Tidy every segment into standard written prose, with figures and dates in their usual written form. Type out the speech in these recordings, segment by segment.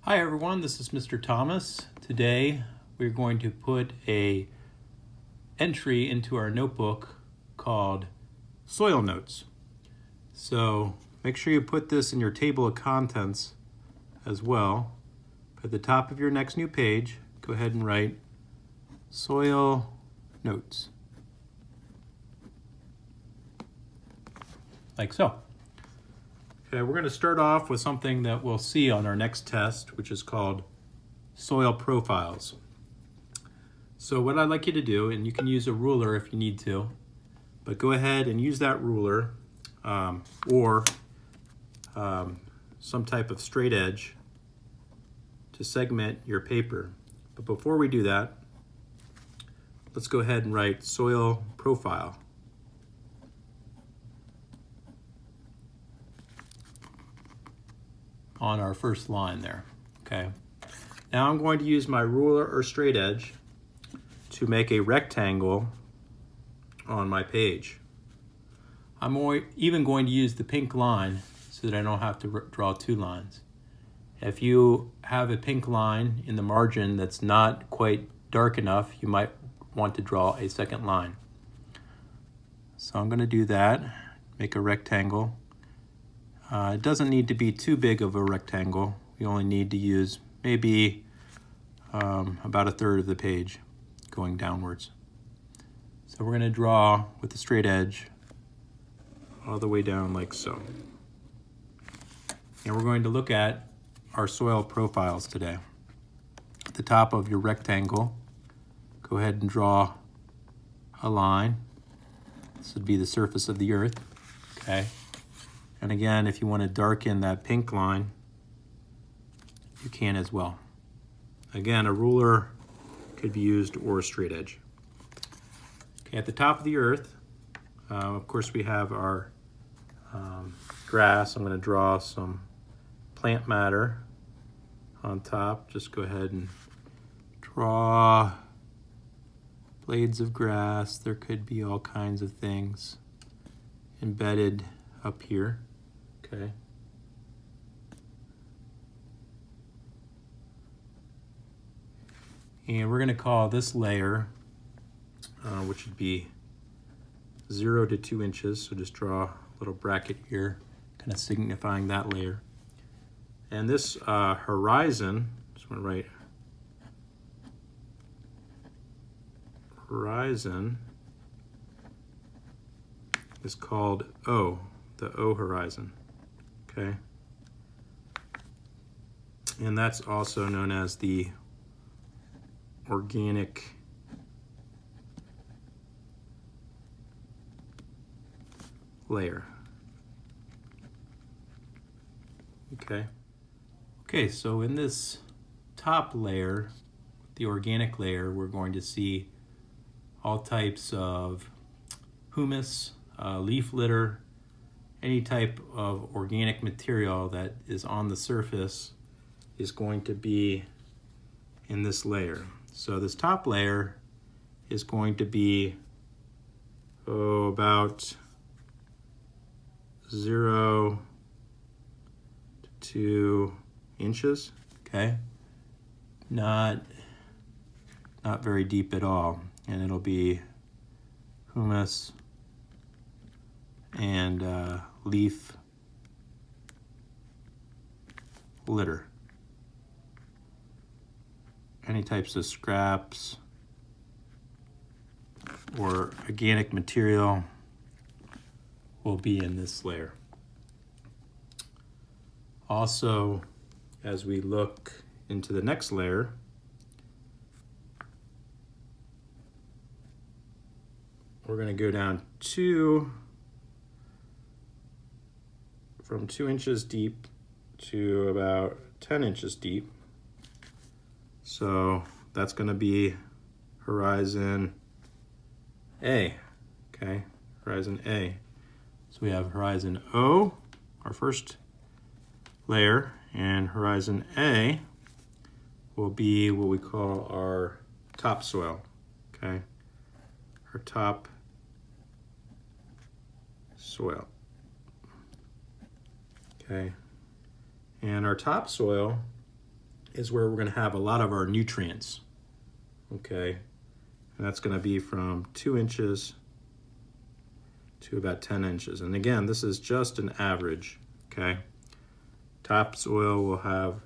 Hi everyone, this is Mr. Thomas. Today we're going to put a entry into our notebook called Soil Notes. So make sure you put this in your table of contents as well. At the top of your next new page, go ahead and write Soil Notes. Like so. Okay, we're going to start off with something that we'll see on our next test, which is called soil profiles. So what I'd like you to do, and you can use a ruler if you need to, but go ahead and use that ruler or some type of straight edge to segment your paper. But before we do that, let's go ahead and write soil profile. On our first line there, okay? Now I'm going to use my ruler or straight edge to make a rectangle on my page. I'm even going to use the pink line so that I don't have to draw two lines. If you have a pink line in the margin that's not quite dark enough, you might want to draw a second line. So I'm going to do that, make a rectangle. It doesn't need to be too big of a rectangle. We only need to use maybe about a third of the page going downwards. So we're going to draw with the straight edge all the way down like so. And we're going to look at our soil profiles today. At the top of your rectangle, go ahead and draw a line. This would be the surface of the earth, okay? And again, if you want to darken that pink line, you can as well. Again, a ruler could be used or a straight edge. Okay, at the top of the earth, of course, we have our grass. I'm going to draw some plant matter on top. Just go ahead and draw blades of grass. There could be all kinds of things embedded up here. Okay. And we're going to call this layer, which would be 0 to 2 inches. So just draw a little bracket here, kind of signifying that layer. And this horizon, just want to write horizon, is called O, the O horizon. Okay, and that's also known as the organic layer. Okay, so in this top layer, the organic layer, we're going to see all types of humus, leaf litter, any type of organic material that is on the surface is going to be in this layer. So this top layer is going to be about 0 to 2 inches, okay? Not very deep at all, and it'll be humus and leaf litter. Any types of scraps or organic material will be in this layer. Also, as we look into the next layer, we're going to go down from 2 inches deep to about 10 inches deep. So that's going to be horizon A, okay? Horizon A. So we have horizon O, our first layer, and horizon A will be what we call our topsoil, okay? Our top soil. Okay, and our topsoil is where we're going to have a lot of our nutrients. Okay, and that's going to be from 2 inches to about 10 inches. And again, this is just an average. Okay, topsoil will have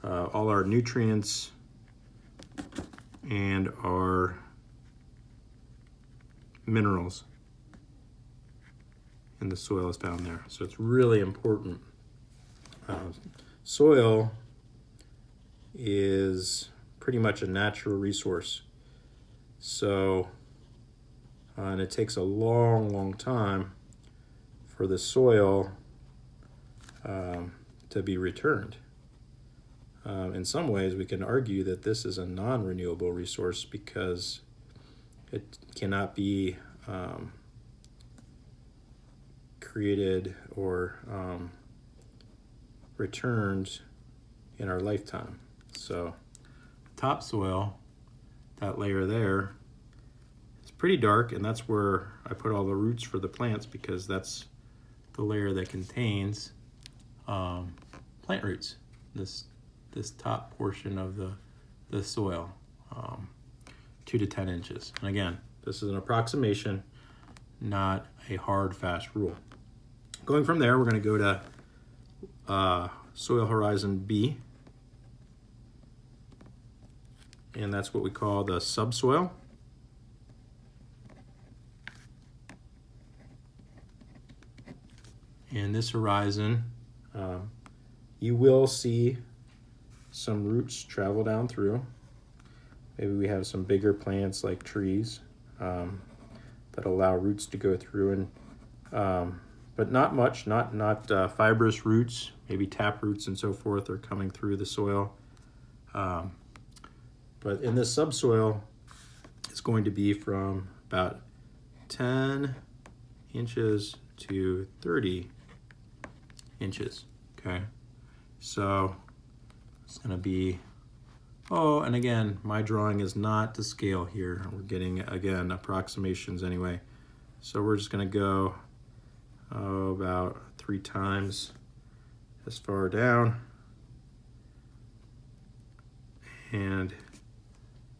all our nutrients and our minerals in the soil is down there. So it's really important. Soil is pretty much a natural resource. So, and it takes a long time for the soil to be returned. In some ways, we can argue that this is a non-renewable resource because it cannot be created or returned in our lifetime. So topsoil, that layer there, it's pretty dark, and that's where I put all the roots for the plants because that's the layer that contains plant roots, this top portion of the soil, 2 to 10 inches. And again, this is an approximation, not a hard, fast rule. Going from there, we're going to go to soil horizon B, and that's what we call the subsoil. In this horizon, you will see some roots travel down through. Maybe we have some bigger plants like trees that allow roots to go through, and but not much, not fibrous roots. Maybe tap roots and so forth are coming through the soil. But in this subsoil, it's going to be from about 10 inches to 30 inches. Okay, so it's going to be, oh, and again, my drawing is not to scale here. We're getting, again, approximations anyway. So we're just going to go about 3 times as far down. And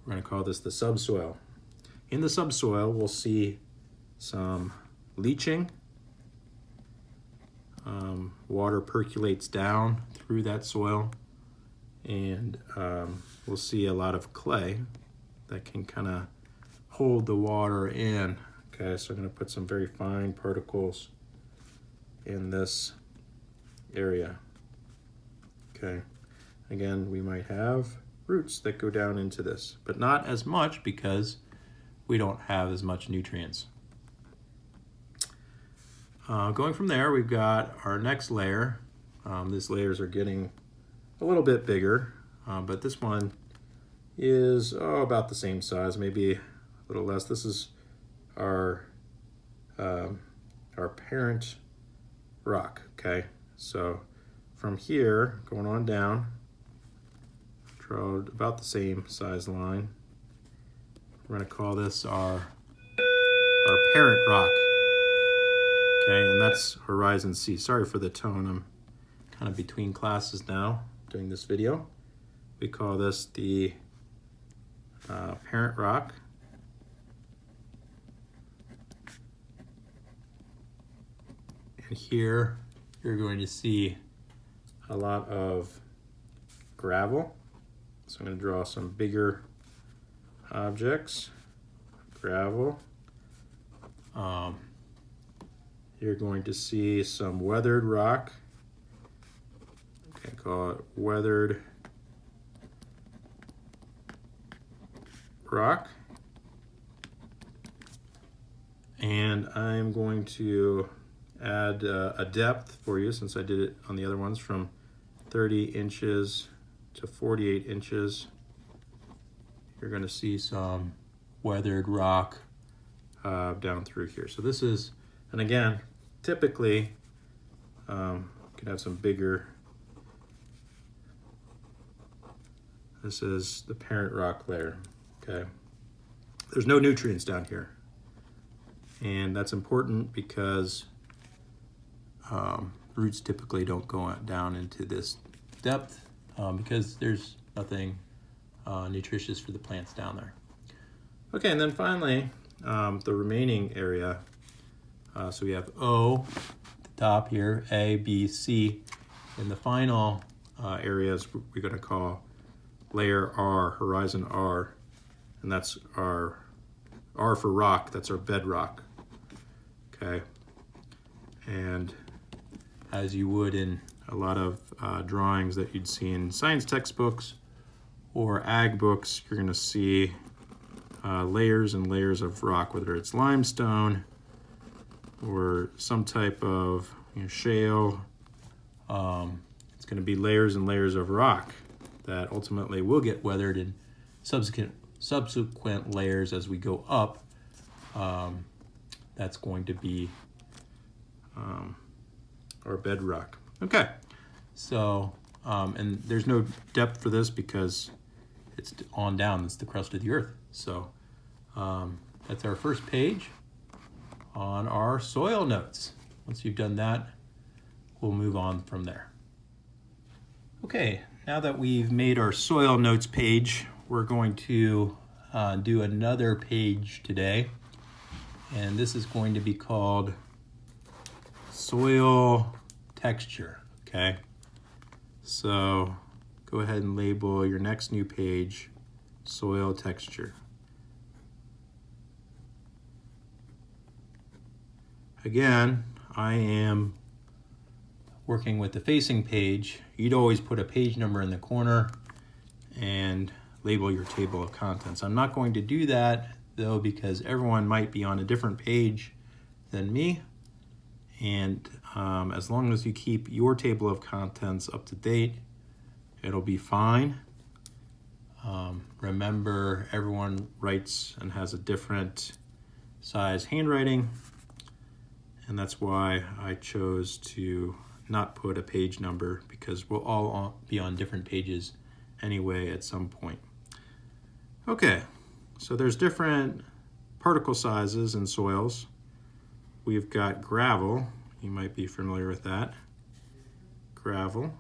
we're going to call this the subsoil. In the subsoil, we'll see some leaching. Water percolates down through that soil, and we'll see a lot of clay that can kind of hold the water in. Okay, so I'm going to put some very fine particles in this area. Okay, again, we might have roots that go down into this, but not as much because we don't have as much nutrients. Going from there, we've got our next layer. These layers are getting a little bit bigger, but this one is about the same size, maybe a little less. This is our parent rock. Okay, so from here going on down, draw about the same size line. We're going to call this our parent rock. Okay, and that's horizon C. Sorry for the tone. I'm kind of between classes now doing this video. We call this the parent rock. And here you're going to see a lot of gravel. So I'm going to draw some bigger objects, gravel. You're going to see some weathered rock. Okay, call it weathered rock. And I'm going to add a depth for you, since I did it on the other ones, from 30 inches to 48 inches. You're going to see some weathered rock down through here. So this is, and again, typically you can have some bigger. This is the parent rock layer. Okay, there's no nutrients down here, and that's important because roots typically don't go down into this depth because there's nothing nutritious for the plants down there. Okay, and then finally, the remaining area. So we have O at the top here, A, B, C. And the final areas we're going to call layer R, horizon R. And that's our R for rock, that's our bedrock. Okay. And as you would in a lot of drawings that you'd see in science textbooks or ag books, you're going to see layers and layers of rock, whether it's limestone or some type of shale. It's going to be layers and layers of rock that ultimately will get weathered in subsequent layers as we go up. That's going to be our bedrock. Okay, so and there's no depth for this because it's on down. It's the crust of the earth. So that's our first page on our soil notes. Once you've done that, we'll move on from there. Okay, now that we've made our soil notes page, we're going to do another page today. And this is going to be called soil texture, okay? So go ahead and label your next new page soil texture. Again, I am working with the facing page. You'd always put a page number in the corner and label your table of contents. I'm not going to do that though because everyone might be on a different page than me, and as long as you keep your table of contents up to date, it'll be fine. Remember, everyone writes and has a different size handwriting, and that's why I chose to not put a page number, because we'll all be on different pages anyway at some point. Okay, so there's different particle sizes in soils. We've got gravel. You might be familiar with that. Gravel.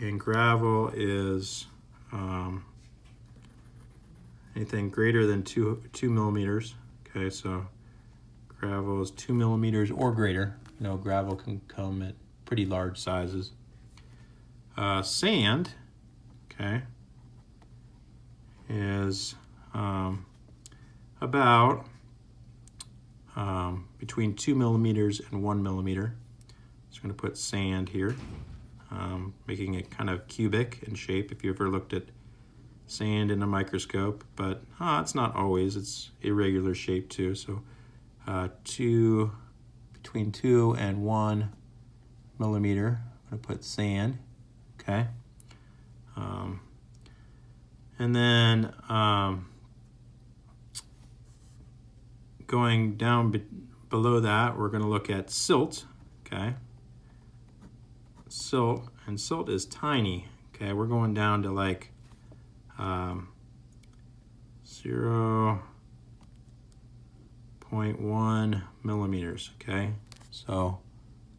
And gravel is anything greater than 2 millimeters. Okay, so gravel is 2 millimeters or greater. You know, gravel can come at pretty large sizes. Sand, okay, is about between 2 millimeters and 1 millimeter. So I'm going to put sand here, making it kind of cubic in shape if you ever looked at sand in a microscope, but it's not always. It's irregular shape too. So between 2 and 1 millimeter, I'm going to put sand, okay? And then going down below that, we're going to look at silt, okay? Silt, and silt is tiny, okay? We're going down to like 0.1 millimeters, okay? So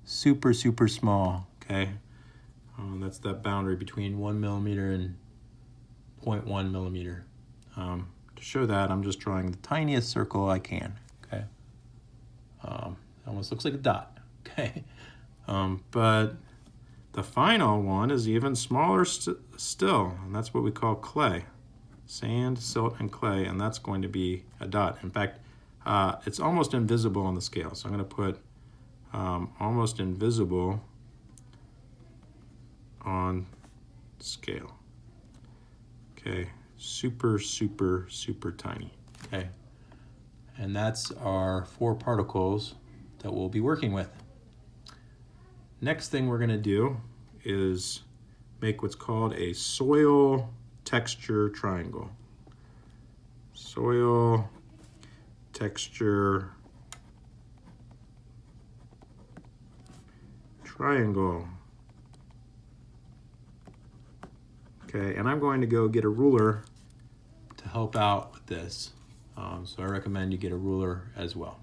super, super small, okay? That's that boundary between 1 millimeter and 0.1 millimeter. To show that, I'm just drawing the tiniest circle I can, okay? It almost looks like a dot, okay? But the final one is even smaller still, and that's what we call clay. Sand, silt, and clay, and that's going to be a dot. In fact, it's almost invisible on the scale, so I'm going to put almost invisible on scale. Okay, super, super, super tiny. Okay, and that's our 4 particles that we'll be working with. Next thing we're going to do is make what's called a soil texture triangle. Soil texture triangle. Okay, and I'm going to go get a ruler to help out with this. So I recommend you get a ruler as well.